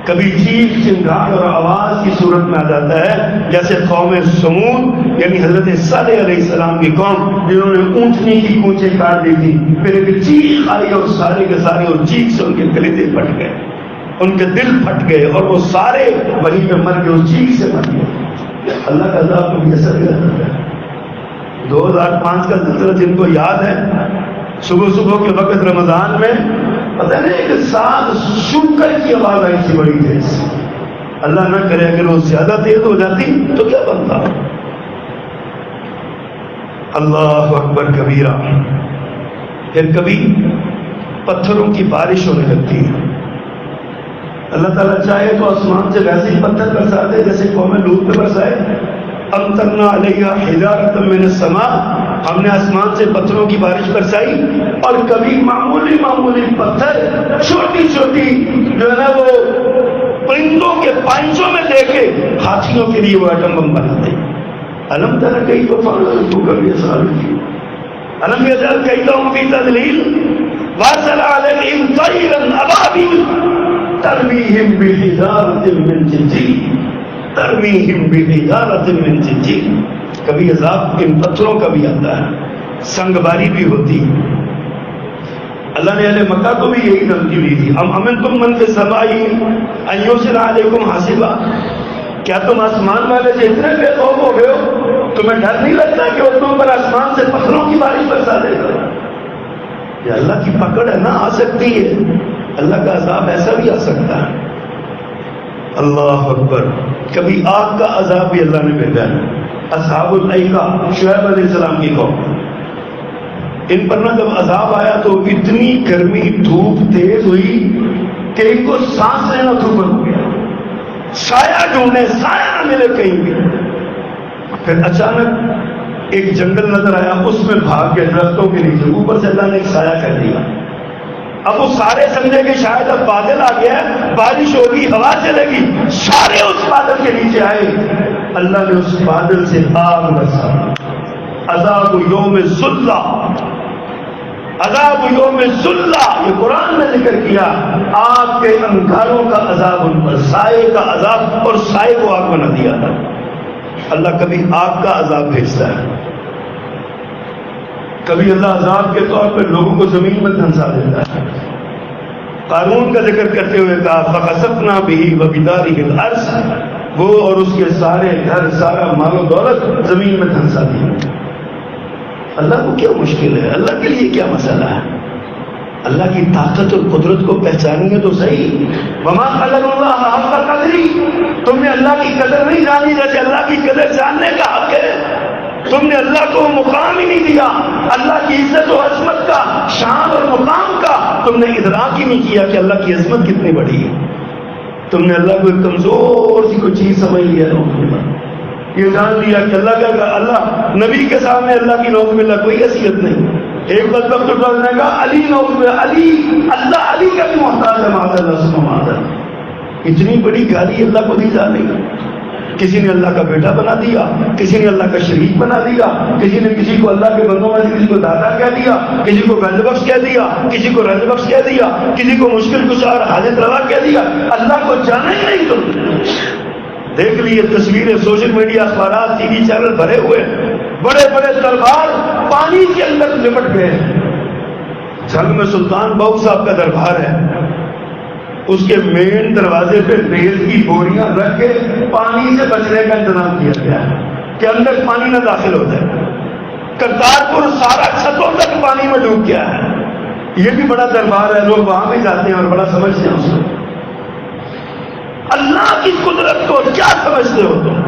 کبھی چیخ چنگھاڑ اور آواز کی صورت میں آ جاتا ہے، جیسے قوم سمود یعنی حضرت صالح علیہ السلام کی قوم جنہوں نے اونٹنی کی کونچیں کاٹ دی تھی، پھر ایک چیخ آئی اور سارے کے سارے اور چیخ سے ان کے کلیجے پھٹ گئے، ان کے دل پھٹ گئے اور وہ سارے وہیں پہ مر گئے، اس چیخ سے مر گئے۔ اللہ کا عذاب کو کیسا گیا؟ 2005 کا زلزلہ جن کو یاد ہے، صبح صبح کے وقت رمضان میں پتہ نہیں کہ ساتھ شوکر کی آواز آئی تھی بڑی تیز، اللہ نہ کرے اگر وہ زیادہ تیز ہو جاتی تو کیا بنتا۔ اللہ اکبر کبیرہ۔ پھر کبھی پتھروں کی بارش ہونے لگتی ہے، اللہ تعالیٰ چاہے تو آسمان سے ویسے ہی پتھر برسا دے جیسے قوم لوط پہ برسائے، امطرنا علیہا حجارۃ من السماء، ہم نے آسمان سے پتھروں کی بارش برسائی، اور کبھی معمولی معمولی پتھر چھوٹی چھوٹی جو ہے نا وہ پرندوں کے پائنچوں میں دے کے ہاتھیوں کے لیے وہ ایٹم بم بناتے۔ الم تر کیف فعل ربک باصحاب الفیل الم یجعل کیدہم فی تضلیل وارسل علیہم طیرا ابابیل ترمیہم بحجارۃ من سجیل ترمیہم بحجارۃ من سجیل۔ کبھی عذاب ان پتھروں کا بھی آتا ہے، سنگ باری بھی ہوتی۔ اللہ نے اہل مکہ کو بھی یہی دھمکی دی تھی، ام امنتم من فی السماء ان یرسل علیکم حاصبا، کیا تم آسمان والے سے اتنے بے خوف ہو گئے ہو، تمہیں ڈر نہیں لگتا کہ وہ تم پر آسمان سے پتھروں کی بارش برسا دے گا؟ یہ اللہ کی پکڑ ہے نا، آ سکتی ہے، اللہ کا عذاب ایسا بھی آ سکتا ہے۔ اللہ اکبر۔ کبھی آگ کا عذاب بھی اللہ نے بھیجا ہے۔ اصحاب الایکا شعیب علیہ السلام کی قوم، ان پر نہ جب عذاب آیا تو اتنی گرمی دھوپ تیز ہوئی کہ ان کو سانس لینا دشوار ہو گیا، سایہ ڈھونڈے سایہ نہ ملے کہیں بھی۔ پھر اچانک ایک جنگل نظر آیا، اس میں بھاگ کے درختوں کے نیچے، اوپر سے اللہ نے ایک سایہ کر دیا۔ اب وہ سارے سمجھے کہ شاید اب بادل آ گیا ہے، بارش ہوگی، ہوا چلے گی، سارے اس بادل کے نیچے آئے، اللہ نے اس بادل سے آگ برسا۔ عذاب یوم ذلہ، عذاب یوم ذلہ، یہ قرآن میں ذکر کیا، آگ کے انگاروں کا عذاب ان پر، سائے کا عذاب، اور سائے کو آگ بنا دیا تھا۔ اللہ کبھی آگ کا عذاب بھیجتا ہے، کبھی اللہ عذاب کے طور پہ لوگوں کو زمین میں دھنسا دیتا ہے۔ قارون کا ذکر کرتے ہوئے کہا فَخَسَفْنَا بِهِ وَبِدَارِهِ الْأَرْضَ، وہ اور اس کے سارے گھر، سارا مال و دولت زمین میں دھنسا دیا۔ اللہ کو کیا مشکل ہے، اللہ کے لیے کیا مسئلہ ہے؟ اللہ کی طاقت اور قدرت کو پہچانیے تو صحیح۔ وَمَا قَدَرُ اللَّهَ حَقَّ قَدْرِهِ، تم نے اللہ کی قدر نہیں جانی جیسے اللہ کی قدر جاننے کا حق ہے۔ تم نے اللہ کو مقام ہی نہیں دیا، اللہ کی عزت و عظمت کا، شان اور مقام کا تم نے ادراک ہی نہیں کیا کہ اللہ کی عظمت کتنی بڑی ہے۔ تم نے اللہ کو ایک کمزور سی کوئی چیز سمجھ لیا، یہ جان لیا کہ اللہ نبی کے سامنے اللہ کی نعوذ باللہ کوئی حیثیت نہیں۔ ایک بدبخت اٹھا نے کہا علی نعوذ باللہ، علی، اللہ علی کا بھی محتاج ہے، معاذ اللہ سبحانہ معاذ۔ اتنی بڑی گالی اللہ کو دی جا رہی۔ کسی نے اللہ کا بیٹا بنا دیا، کسی نے اللہ کا شریک بنا دیا، کسی نے کسی کو اللہ کے بندوں میں سے کسی کو دادا کہہ دیا، کسی کو گنج بخش کہہ دیا، کسی کو رنج بخش کہہ دیا، کسی کو مشکل کشا اور حاجت روا کہہ دیا۔ اللہ کو جانا ہی نہیں تم۔ دیکھ لیے تصویریں سوشل میڈیا، اخبارات، ٹی وی چینل بھرے ہوئے، بڑے بڑے دربار پانی کے اندر لپٹ گئے۔ جھنگ میں سلطان بہو صاحب کا دربار ہے، اس کے مین دروازے پہ ریل کی بوریاں رکھ کے پانی سے بچنے کا انتظام کیا گیا ہے کہ اندر پانی نہ داخل ہو جائے۔ کرتارپور سارا چھتوں تک پانی میں ڈوب گیا ہے۔ یہ بھی بڑا دربار ہے، لوگ وہاں بھی جاتے ہیں اور بڑا سمجھتے ہیں اس کو۔ اللہ کی قدرت کو کیا سمجھتے ہو تم؟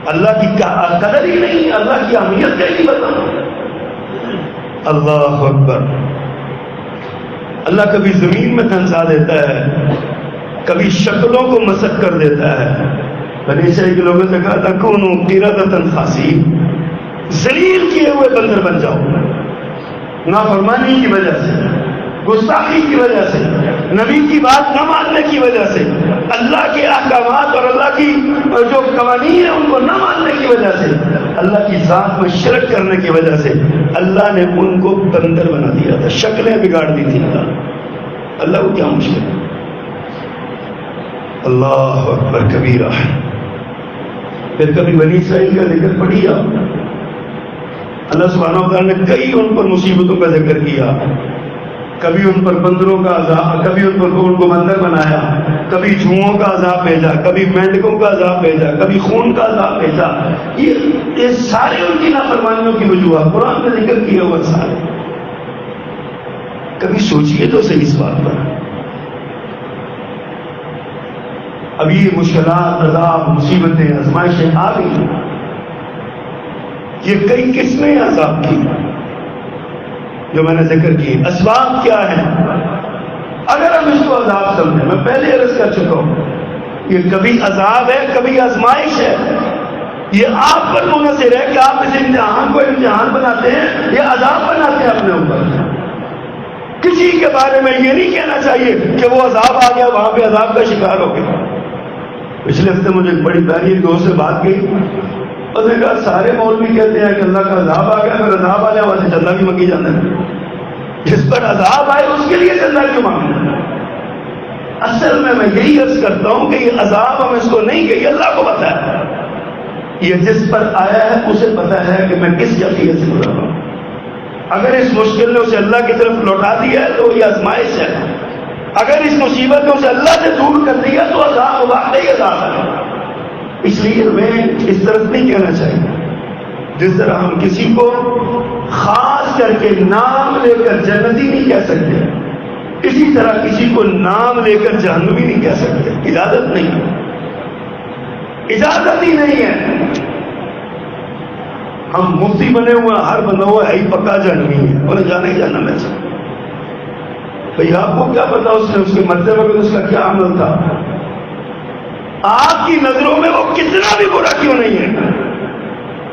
اللہ کی قدر ہی نہیں، اللہ کی اہمیت کا ہی بتاؤ۔ اللہ اکبر۔ اللہ کبھی زمین میں دھنسا دیتا ہے، کبھی شکلوں کو مسخ کر دیتا ہے. بنی اسرائیل کے لوگوں سے کہا تھا کونوا قردۃ خاسئین، ذلیل کیے ہوئے بندر بن جاؤ. نافرمانی کی وجہ سے، گستاخی کی وجہ سے، نبی کی بات نہ ماننے کی وجہ سے، اللہ کے احکامات اور اللہ کی جو قوانین ہیں ان کو نہ ماننے کی وجہ سے، اللہ کی ذات میں شرک کرنے کی وجہ سے اللہ نے ان کو بندر بنا دیا تھا، شکلیں بگاڑ دی تھی. اللہ کو کیا مشکل ہے؟ اللہ اکبر کبیرہ. پھر کبھی بنی اسرائیل کا ذکر پڑھی آپ، اللہ سبحانہ و تعالیٰ نے کئی ان پر مصیبتوں کا ذکر کیا. کبھی ان پر بندروں کا عذاب، کبھی ان کو بندر بنایا، کبھی جوؤں کا عذاب بھیجا، کبھی مینڈکوں کا عذاب بھیجا، کبھی خون کا عذاب بھیجا. یہ سارے ان کی نافرمانیوں کی وجوہات قرآن میں ذکر کیے ہوئے سارے. کبھی سوچئے تو صحیح اس بات پر. اب یہ مشکلات، عذاب، مصیبتیں، آزمائشیں آ گئی. یہ کئی قسمیں عذاب کی جو میں نے ذکر کی. اسباب کیا ہیں؟ اگر ہم اس کو عذاب سمجھیں، میں پہلے عرض کر چکا ہوں، یہ کبھی عذاب ہے، کبھی آزمائش ہے. یہ آپ پر منحصر ہے کہ آپ اس امتحان کو امتحان بناتے ہیں یا عذاب بناتے ہیں اپنے اوپر. کسی کے بارے میں یہ نہیں کہنا چاہیے کہ وہ عذاب آ گیا، وہاں پہ عذاب کا شکار ہو گیا. پچھلے ہفتے مجھے ایک بڑی پیاری دوست سے بات کی، اس نے کہا سارے مولوی کہتے ہیں کہ اللہ کا عذاب آ گیا، اگر عذاب آ جائے وہاں سے چندہ بھی منگی جانا ہے. جس پر عذاب آئے اس کے لیے چندہ کیوں مانگنا؟ اصل میں یہی عرض کرتا ہوں کہ یہ عذاب ہم اس کو نہیں، کہ یہ اللہ کو پتا ہے. یہ جس پر آیا ہے اسے پتا ہے کہ میں کس کیفیت سے گزر رہا ہوں. اگر اس مشکل نے اسے اللہ کی طرف لوٹا دیا ہے تو یہ آزمائش ہے. اگر اس مصیبت نے اسے اللہ سے دور کر دیا تو عذاب واقعی عذاب ہے. اس لیے ہمیں اس طرف نہیں کہنا چاہیے. جس طرح ہم کسی کو خاص کر کے نام لے کر جنتی نہیں کہہ سکتے، اسی طرح کسی کو نام لے کر جہنمی نہیں کہہ سکتے. اجازت نہیں ہے، اجازت ہی نہیں ہے. ہم مفتی بنے ہوئے، ہر بندہ ہوا ہے ہی پکا جہنمی ہے، انہیں جانا ہی جانا میں چاہتا. بھئی آپ کو کیا پتا اس نے اس کے مرتے وقت اس کا کیا عمل تھا؟ آپ کی نظروں میں وہ کتنا بھی برا کیوں نہیں ہے،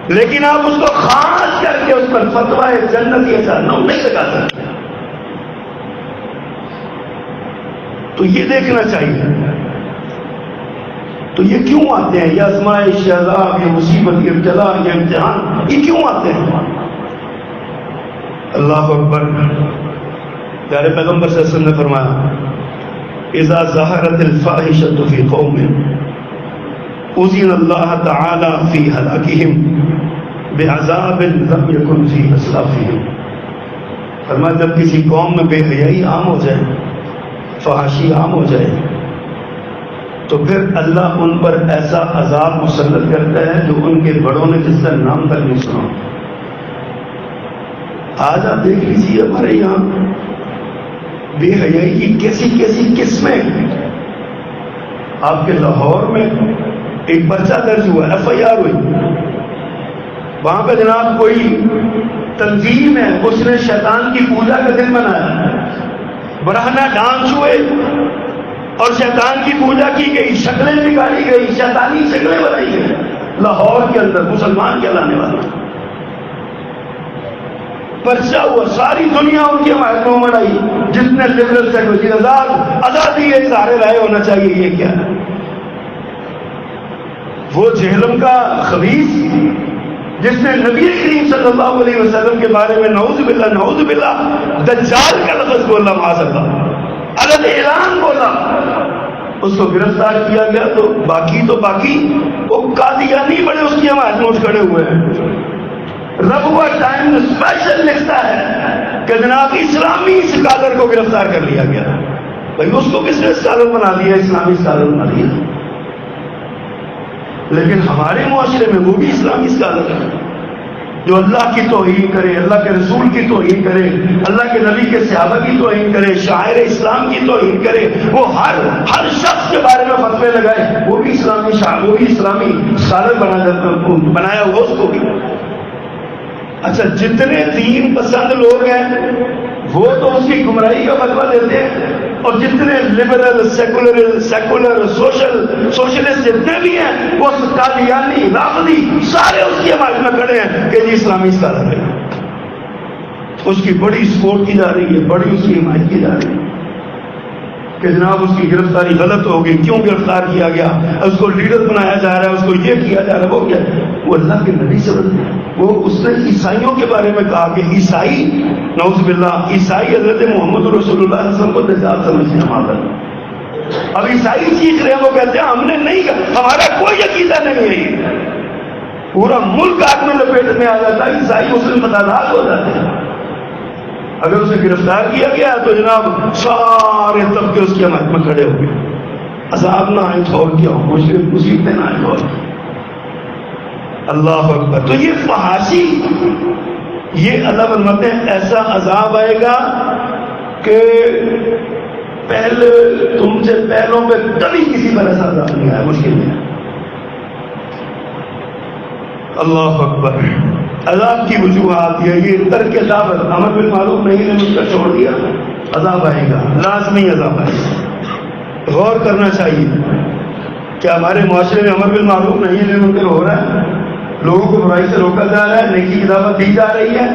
لیکن آپ اس کو خاص کر کے اس پر فتویٰ جنت یا جہنم نہیں لگا سکتے. تو یہ دیکھنا چاہیے. تو یہ کیوں آتے ہیں؟ یہ آزمائش، یہ عذاب، یہ مصیبت، یہ ابتلا، یہ امتحان، یہ کیوں آتے ہیں؟ اللہ اکبر. پیارے پیغمبر صلی اللہ علیہ وسلم نے فرمایا اذا ظہرت الفاحشۃ فی قوم اذن اللہ تعالی فی ہلاکہم بعذاب لم یکن فی اسلافہم. فرمایا جب کسی قوم میں بے حیائی عام ہو جائے، فحاشی عام ہو جائے، تو پھر اللہ ان پر ایسا عذاب مسلط کرتا ہے جو ان کے بڑوں نے جس کا نام تک نہیں سنا. آج آپ دیکھ لیجیے ہمارے یہاں بے حیائی کی کیسی کیسی قسمیں. آپ کے لاہور میں ایک پرچہ درج ہوا، ایف آئی آر ہوئی. وہاں پہ جناب کوئی تنظیم ہے، اس نے شیطان کی پوجا کا دن منایا، برہنہ ڈانس ہوئے اور شیطان کی پوجا کی گئی، شکلیں بگاڑی گئی، شیطانی شکلیں بنائی گئی لاہور کے اندر مسلمان کہلانے والا. پرچہ ہوا، ساری دنیا ان کی حمایت میں امڑ آئی. جس نے لبرل سے وزیر آزادی ہے، اظہار رائے ہونا چاہیے. یہ کیا ہے؟ وہ جہنم کا خبیث جس نے نبی کریم صلی اللہ علیہ وسلم کے بارے میں نعوذ باللہ دجال کا لفظ بولا، معاذ اللہ، علن اعلان بولا، اس کو گرفتار کیا گیا. تو باقی وہ قادیانی بڑے اس کی حمایت میں اٹھ کھڑے ہوئے ہیں. ربوہ ٹائم اسپیشل لکھتا ہے کہ جناب اسلامی اسکالر کو گرفتار کر لیا گیا. بھائی اس کو کس نے اسکالر بنا دیا؟ اسلامی اسکالر بنا دیا. لیکن ہمارے معاشرے میں وہ بھی اسلامی اسکالر ہے جو اللہ کی توہین کرے، اللہ کے رسول کی توہین کرے، اللہ کے نبی کے صحابہ کی توہین کرے، شاعر اسلام کی توہین کرے. وہ ہر شخص کے بارے میں فتوے لگائے. وہ بھی اسلامی اسکالر بنایا ہوا اس کو بھی. اچھا، جتنے دین پسند لوگ ہیں وہ تو اس کی گمراہی کا فتویٰ دیتے ہیں. اور جتنے لبرل سیکولر سوشلسٹ جتنے بھی ہیں وہ قادیانی رافضی سارے اس کی حمایت میں کھڑے ہیں کہ جی اسلامی اسکالر ہے، اس کی بڑی سپورٹ کی جا رہی ہے، بڑی اس کی حمایت کی جا رہی ہے کہ جناب اس کی گرفتاری غلط ہو گئی، کیوں گرفتار کیا گیا، اس کو لیڈر بنایا جا رہا ہے، اس کو یہ کیا جا رہا ہے، وہ کیا وہ اللہ کے نبی سے وہ اس نے عیسائیوں کے بارے میں کہا کہ عیسائی نعوذ باللہ عیسائی حضرت محمد رسول اللہ صلی اللہ علیہ وسلم کو نجات سمجھتے ہیں معذرت۔ اب عیسائی چیخ رہے ہیں، وہ کہتے ہیں ہم نے نہیں کہا، ہمارا کوئی عقیدہ نہیں ہے، پورا ملک آگ میں لپیٹ میں آ جاتا ہے، عیسائی مسلم متعدد ہو جاتے ہیں۔ اگر اسے گرفتار کیا گیا تو جناب سارے طبقے اس کی حمایت میں کھڑے ہو گئے، عذاب نہ آئے تو اور کیا ہو، مصیبتیں نہ آئے تو اور کیا۔ اللہ اکبر۔ تو یہ فحاشی، یہ اللہ فرماتے ہیں ایسا عذاب آئے گا کہ پہلے تم سے پہلوں پہ کبھی کسی پر ایسا عذاب نہیں آیا، مشکل نہیں۔ اللہ اکبر۔ عذاب کی وجوہات یہ ترک دعوت، امر بالمعروف نہیں نے مجھ کا چھوڑ دیا، عذاب آئے گا، لازمی عذاب آئے گا۔ غور کرنا چاہیے کیا ہمارے معاشرے میں امر بالمعروف نہیں منکر ہو رہا ہے، لوگوں کو برائی سے روکا جا رہا ہے، نیکی کی دعوت دی جا رہی ہے؟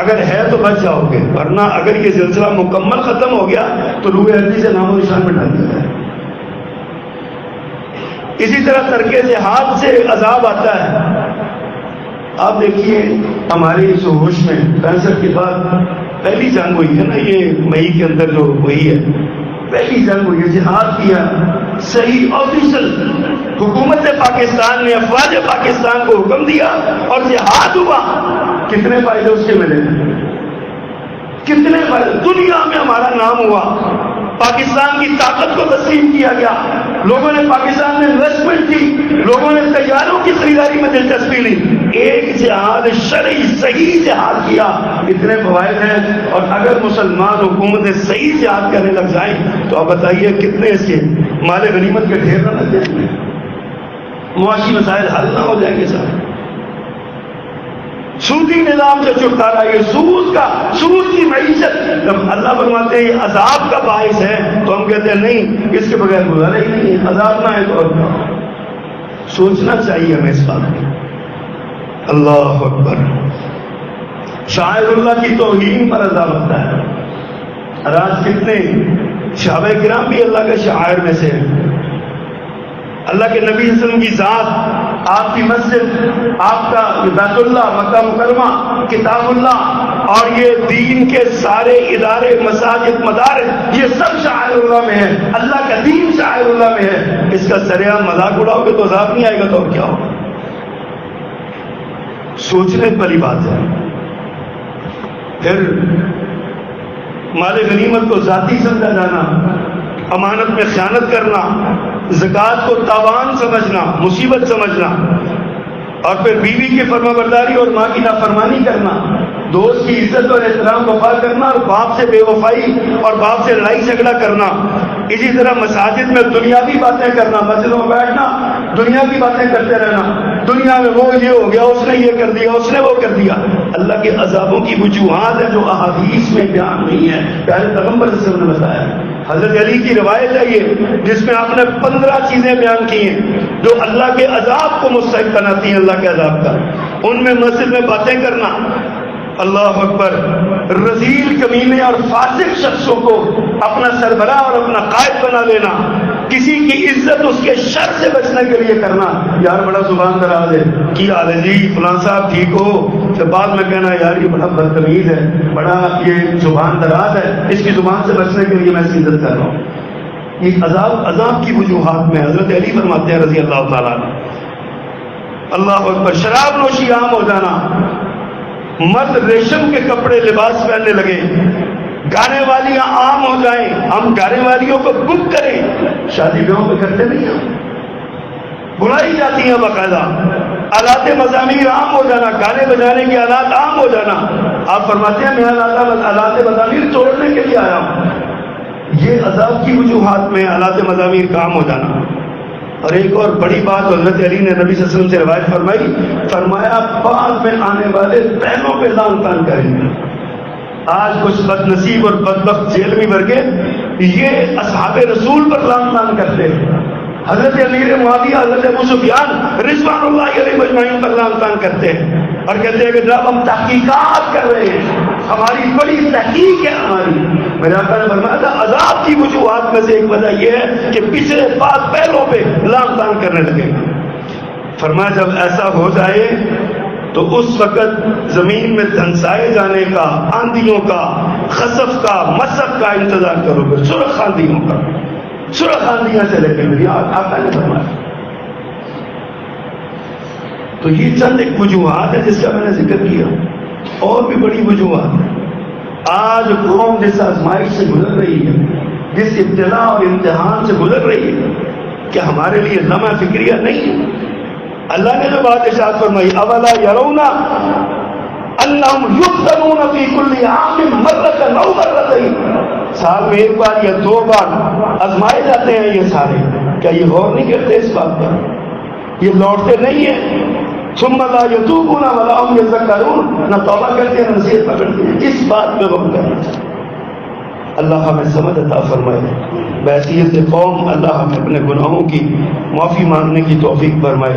اگر ہے تو بچ جاؤ گے، ورنہ اگر یہ سلسلہ مکمل ختم ہو گیا تو روح ہستی سے نام و نشان مٹا دیا جائے۔ اسی طرح ترک جہاد سے عذاب آتا ہے۔ آپ دیکھیے ہمارے اس ہوش میں 65 کے بعد پہلی جنگ ہوئی ہے نا، یہ مئی کے اندر جو ہوئی ہے، پہلی جنگ ہوئی ہے، جہاد کیا صحیح آفیشل حکومت پاکستان نے، افواج پاکستان کو حکم دیا اور جہاد ہوا۔ کتنے فائدے اس کے ملے، کتنے فائدے، دنیا میں ہمارا نام ہوا، پاکستان کی طاقت کو تسلیم کیا گیا، لوگوں نے پاکستان میں انویسٹمنٹ کی، لوگوں نے طیاروں کی خریداری میں دلچسپی لی، ایک جہاد شرعی صحیح جہاد کیا، اتنے فوائد ہیں۔ اور اگر مسلمان حکومتیں صحیح جہاد کرنے لگ جائیں تو آپ بتائیے کتنے اس کے مال غنیمت کے ڈھیر نہ لگ جائیں گے، معاشی مسائل حل نہ ہو جائیں گے سارے۔ سودی نظام سے چھٹکارا، یہ سود کی معیشت، جب اللہ فرماتے ہیں یہ عذاب کا باعث ہے تو ہم کہتے ہیں نہیں، اس کے بغیر گزارا ہی نہیں ہے، عذاب نہ ہے تو اور سوچنا چاہیے ہمیں اس بات میں۔ اللہ اکبر۔ شاعر اللہ کی توہین پر عذاب ہوتا ہے، اور آج کتنے صحابہ کرام بھی اللہ کے شاعر میں سے ہیں۔ اللہ کے نبی صلی اللہ علیہ وسلم کی ذات، آپ کی مسجد، آپ کا بیت اللہ مکہ مکرمہ، کتاب اللہ، اور یہ دین کے سارے ادارے، مساجد، مدارس، یہ سب شاعر اللہ میں ہے، اللہ کا دین شاعر اللہ میں ہے۔ اس کا سریعان مذاق اڑاؤ گے تو عذاب نہیں آئے گا تو اور کیا ہوگا؟ سوچنے والی بات ہے۔ پھر مال غنیمت کو ذاتی سمجھا جانا، امانت میں خیانت کرنا، زکوٰۃ کو تاوان سمجھنا، مصیبت سمجھنا، اور پھر بیوی کی فرما برداری اور ماں کی نافرمانی کرنا، دوست کی عزت اور احترام وفا کرنا اور باپ سے بے وفائی اور باپ سے لڑائی جھگڑا کرنا، اسی طرح مساجد میں دنیاوی باتیں کرنا، مسجدوں میں بیٹھنا، دنیا کی باتیں کرتے رہنا، دنیا میں وہ یہ ہو گیا، اس نے یہ کر دیا، اس نے وہ کر دیا۔ اللہ کے عذابوں کی وجوہات ہیں جو احادیث میں بیان نہیں ہے، پیارے پیغمبر صلی اللہ علیہ وسلم نے بتایا۔ حضرت علی کی روایت ہے یہ، جس میں آپ نے 15 چیزیں بیان کی ہیں جو اللہ کے عذاب کو مستحق بناتی ہیں، اللہ کے عذاب کا۔ ان میں مسجد میں باتیں کرنا، اللہ اکبر، رذیل کمینے اور فاسق شخصوں کو اپنا سربراہ اور اپنا قائد بنا لینا، کسی کی عزت اس کے شر سے بچنے کے لیے کرنا، یار بڑا زبان دراز ہے، کی حال ہے جی فلاں صاحب ٹھیک ہو، پھر بعد میں کہنا یار یہ بڑا بدتمیز ہے، بڑا یہ زبان دراز ہے، اس کی زبان سے بچنے کے لیے میں اس کی عزت کر رہا ہوں۔ یہ عذاب کی وجوہات میں حضرت علی فرماتے ہیں رضی اللہ تعالیٰ عنہ۔ اللہ اکبر۔ شراب نوشی عام ہو جانا، مرد ریشم کے کپڑے لباس پہننے لگے، گانے والیاں عام ہو جائیں، ہم گانے والیوں کو بک کریں، شادی بیاہوں پہ کرتے نہیں ہم، بلائی جاتی ہیں باقاعدہ، آلات مزامیر عام ہو جانا، گانے بجانے کے آلات عام ہو جانا۔ آپ فرماتے ہیں میں آلات مزامیر توڑنے کے لیے آیا ہوں۔ یہ عذاب کی وجوہات میں آلات مزامیر کا عام ہو جانا۔ اور ایک اور بڑی بات حضرت علی نے نبی صلی اللہ علیہ وسلم سے روایت فرمائی، فرمایا بعد میں آنے والے پہلوں پہ لعن تان کریں گے۔ آج کچھ بد نصیب اور بدبخت جیل میں بھر کے یہ اصحاب رسول پر لعن طعن کرتے ہیں، حضرت امیر معاویہ، حضرت ابو سفیان رضوان اللہ علیہ مجمعین پر لعن طعن کرتے ہیں اور کہتے ہیں کہ جب ہم تحقیقات کر رہے ہیں، ہماری بڑی تحقیق ہے ہماری. میرے آقا نے فرمایا تھا عذاب کی وجوہات میں سے ایک وجہ یہ ہے کہ پچھلے بات پہلوں پہ لعن طعن کرنے لگے. فرمایا جب ایسا ہو جائے تو اس وقت زمین میں دھنسائے جانے کا، آندھیوں کا، خسف کا، مسف کا انتظار کرو گے، سرخ آندھیوں کا، سرخ آندھیاں چلے گی. میری آقا نے فرمایا. تو یہ چند ایک وجوہات ہے جس کا میں نے ذکر کیا، اور بھی بڑی وجوہات ہے. آج قوم جس آزمائش سے گزر رہی ہے، جس ابتلا اور امتحان سے گزر رہی ہے، کہ ہمارے لیے لمحہ فکریہ نہیں ہے. اللہ نے جو بات ارشاد فرمائی، اولا یرون انہم یفتنون فی کل عام مرۃ او مرتین، سال میں ایک بار یا دو بار آزمائے جاتے ہیں یہ سارے. کیا یہ غور نہیں کرتے اس بات پر؟ یہ لوٹتے نہیں ہیں. ثم لا یتوبون ولا هم یذکرون، نہ توبہ کرتے ہیں نہ نصیحت پکڑتے ہیں. اس بات پہ غور کرنا چاہیے. اللہ ہمیں سمجھ عطا فرمائے. بحیثیت قوم اللہ ہمیں اپنے گناہوں کی معافی مانگنے کی توفیق فرمائے.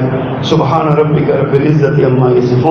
سبحان ربک رب العزت عما یصفون.